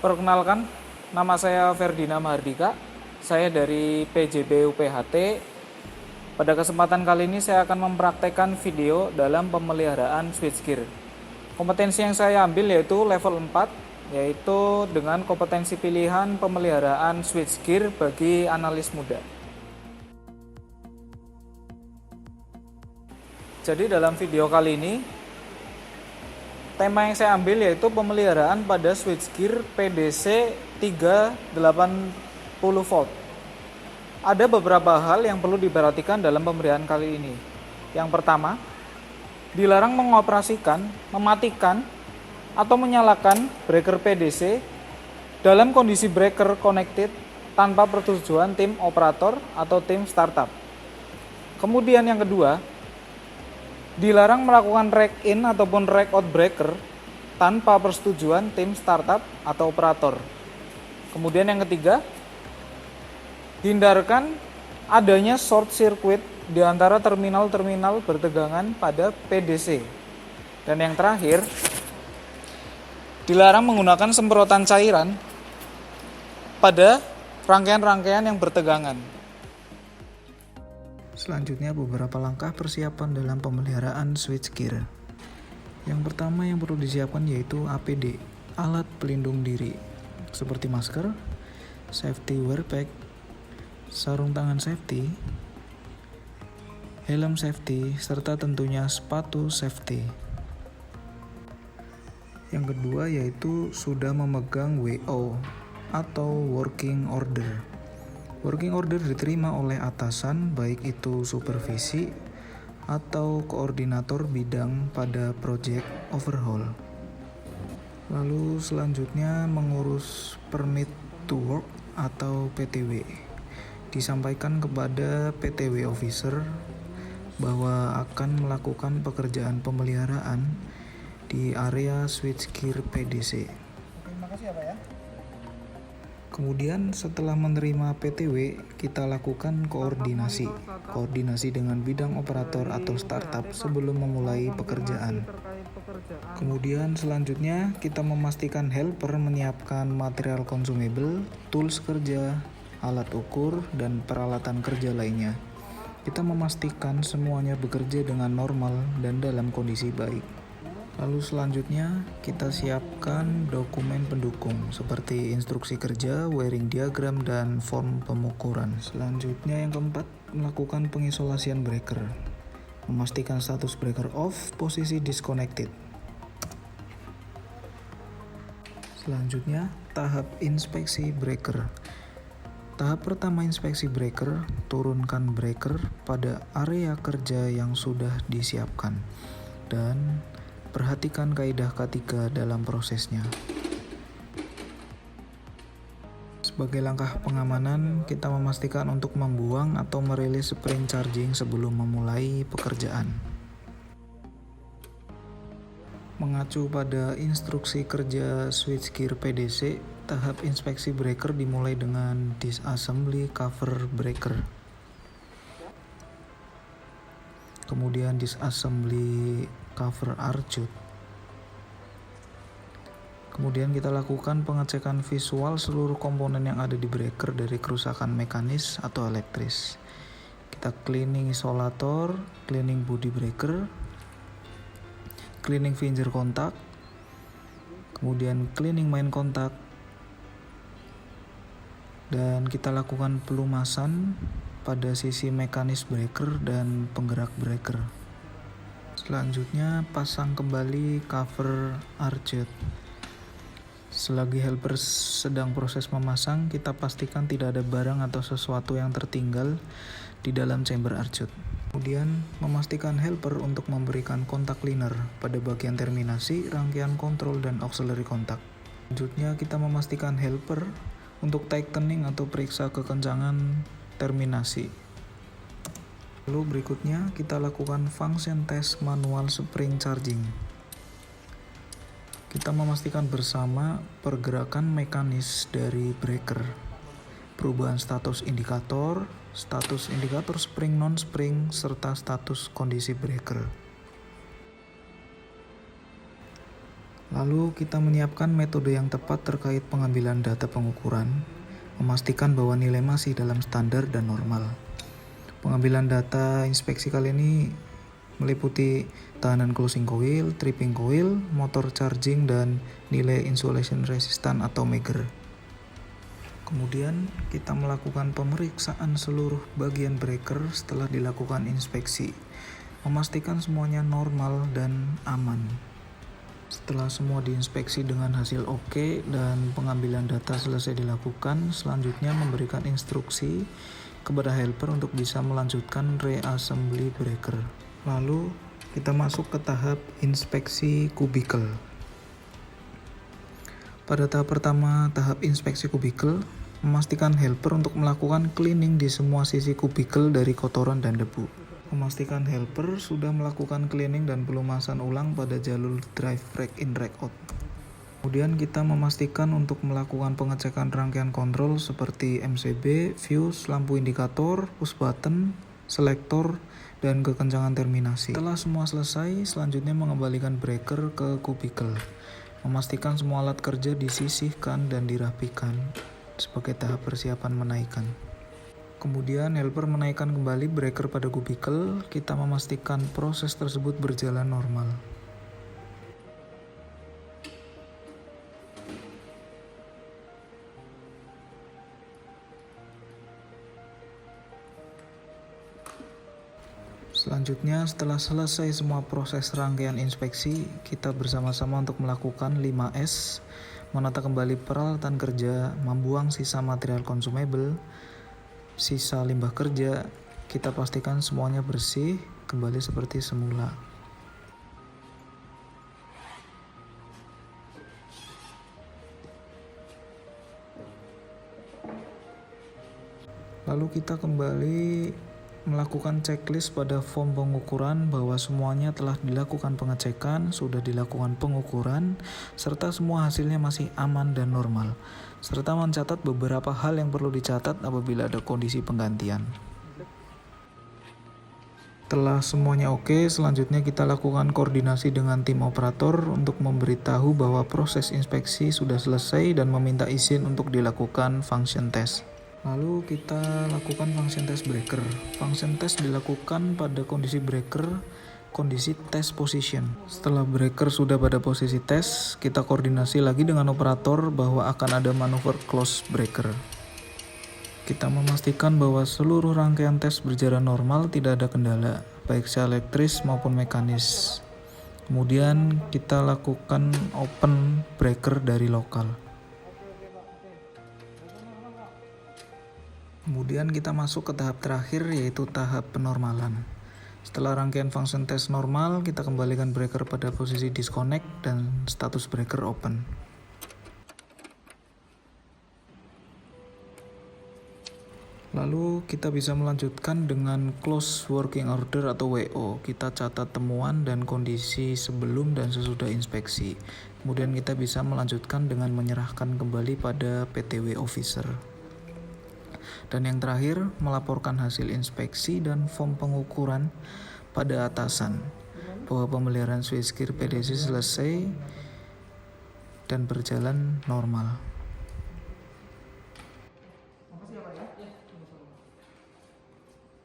Perkenalkan, nama saya Ferdina Mahardika. Saya dari PJB UPHT. Pada kesempatan kali ini saya akan mempraktekkan video dalam pemeliharaan switchgear. Kompetensi yang saya ambil yaitu level 4, yaitu dengan kompetensi pilihan pemeliharaan switchgear bagi analis muda. Jadi dalam video kali ini, tema yang saya ambil yaitu pemeliharaan pada switchgear PDC 380 volt. Ada beberapa hal yang perlu diperhatikan dalam pemeliharaan kali ini. Yang pertama, dilarang mengoperasikan, mematikan, atau menyalakan breaker PDC dalam kondisi breaker connected tanpa persetujuan tim operator atau tim startup. Kemudian yang kedua, dilarang melakukan rack in ataupun rack out breaker tanpa persetujuan tim startup atau operator. Kemudian yang ketiga, hindarkan adanya short circuit di antara terminal-terminal bertegangan pada PDC. Dan yang terakhir, dilarang menggunakan semprotan cairan pada rangkaian-rangkaian yang bertegangan. Selanjutnya beberapa langkah persiapan dalam pemeliharaan switchgear. Yang pertama yang perlu disiapkan yaitu APD, alat pelindung diri, seperti masker, safety wear pack, sarung tangan safety, helm safety, serta tentunya sepatu safety. Yang kedua yaitu sudah memegang WO atau working order. Working order diterima oleh atasan, baik itu supervisi atau koordinator bidang pada project overhaul. Lalu selanjutnya mengurus permit to work atau PTW. Disampaikan kepada PTW officer bahwa akan melakukan pekerjaan pemeliharaan di area switchgear PDC. Terima kasih ya Pak ya. Kemudian setelah menerima PTW, kita lakukan koordinasi dengan bidang operator atau startup sebelum memulai pekerjaan. Kemudian selanjutnya kita memastikan helper menyiapkan material consumable, tools kerja, alat ukur, dan peralatan kerja lainnya. Kita memastikan semuanya bekerja dengan normal dan dalam kondisi baik. Lalu selanjutnya kita siapkan dokumen pendukung seperti instruksi kerja, wiring diagram, dan form pemukuran. Selanjutnya yang keempat, melakukan pengisolasian breaker. Memastikan status breaker off, posisi disconnected. Selanjutnya, tahap inspeksi breaker. Tahap pertama inspeksi breaker, turunkan breaker pada area kerja yang sudah disiapkan. Dan perhatikan kaidah K3 dalam prosesnya. Sebagai langkah pengamanan, kita memastikan untuk membuang atau merilis spring charging sebelum memulai pekerjaan. Mengacu pada instruksi kerja switchgear PDC, tahap inspeksi breaker dimulai dengan disassembly cover breaker. Kemudian disassembly cover arcut. Kemudian kita lakukan pengecekan visual seluruh komponen yang ada di breaker dari kerusakan mekanis atau elektris. Kita cleaning isolator, cleaning body breaker, cleaning finger kontak, kemudian cleaning main kontak, dan kita lakukan pelumasan pada sisi mekanis breaker dan penggerak breaker. Selanjutnya pasang kembali cover arcut. Selagi helper sedang proses memasang, kita pastikan tidak ada barang atau sesuatu yang tertinggal di dalam chamber arcut. Kemudian memastikan helper untuk memberikan kontak cleaner pada bagian terminasi, rangkaian kontrol, dan auxiliary kontak. Selanjutnya kita memastikan helper untuk tightening atau periksa kekencangan terminasi. Lalu berikutnya kita lakukan function test manual spring charging. Kita memastikan bersama pergerakan mekanis dari breaker, perubahan status indikator spring non-spring, serta status kondisi breaker. Lalu kita menyiapkan metode yang tepat terkait pengambilan data pengukuran, memastikan bahwa nilai masih dalam standar dan normal. Pengambilan data inspeksi kali ini meliputi tahanan closing coil, tripping coil, motor charging, dan nilai insulation resistant atau Megger. Kemudian kita melakukan pemeriksaan seluruh bagian breaker setelah dilakukan inspeksi, memastikan semuanya normal dan aman. Setelah semua diinspeksi dengan hasil oke dan pengambilan data selesai dilakukan, selanjutnya memberikan instruksi kepada helper untuk bisa melanjutkan reassembly breaker. Lalu kita masuk ke tahap inspeksi kubikel. Pada tahap pertama, tahap inspeksi kubikel, memastikan helper untuk melakukan cleaning di semua sisi kubikel dari kotoran dan debu. Memastikan helper sudah melakukan cleaning dan pelumasan ulang pada jalur drive rack in rack out. Kemudian kita memastikan untuk melakukan pengecekan rangkaian kontrol seperti MCB, fuse, lampu indikator, push button, selektor, dan kekencangan terminasi. Setelah semua selesai, selanjutnya mengembalikan breaker ke kubikel. Memastikan semua alat kerja disisihkan dan dirapikan sebagai tahap persiapan menaikkan. Kemudian helper menaikkan kembali breaker pada kubikel, kita memastikan proses tersebut berjalan normal. Selanjutnya, setelah selesai semua proses rangkaian inspeksi, kita bersama-sama untuk melakukan 5S, menata kembali peralatan kerja, membuang sisa material consumable, sisa limbah kerja, kita pastikan semuanya bersih, kembali seperti semula. Lalu kita kembali melakukan checklist pada form pengukuran bahwa semuanya telah dilakukan pengecekan, sudah dilakukan pengukuran, serta semua hasilnya masih aman dan normal, serta mencatat beberapa hal yang perlu dicatat apabila ada kondisi penggantian. Setelah semuanya oke, selanjutnya kita lakukan koordinasi dengan tim operator untuk memberitahu bahwa proses inspeksi sudah selesai dan meminta izin untuk dilakukan function test. Lalu kita lakukan function test breaker. Function test dilakukan pada kondisi breaker, kondisi test position. Setelah breaker sudah pada posisi test, kita koordinasi lagi dengan operator bahwa akan ada manuver close breaker. Kita memastikan bahwa seluruh rangkaian tes berjalan normal, tidak ada kendala, baik secara elektris maupun mekanis. Kemudian kita lakukan open breaker dari lokal. Kemudian kita masuk ke tahap terakhir, yaitu tahap penormalan. Setelah rangkaian function test normal, kita kembalikan breaker pada posisi disconnect dan status breaker open. Lalu kita bisa melanjutkan dengan close working order atau WO. Kita catat temuan dan kondisi sebelum dan sesudah inspeksi. Kemudian kita bisa melanjutkan dengan menyerahkan kembali pada PTW officer. Dan yang terakhir, melaporkan hasil inspeksi dan form pengukuran pada atasan bahwa pemeliharaan switchgear PDC selesai dan berjalan normal.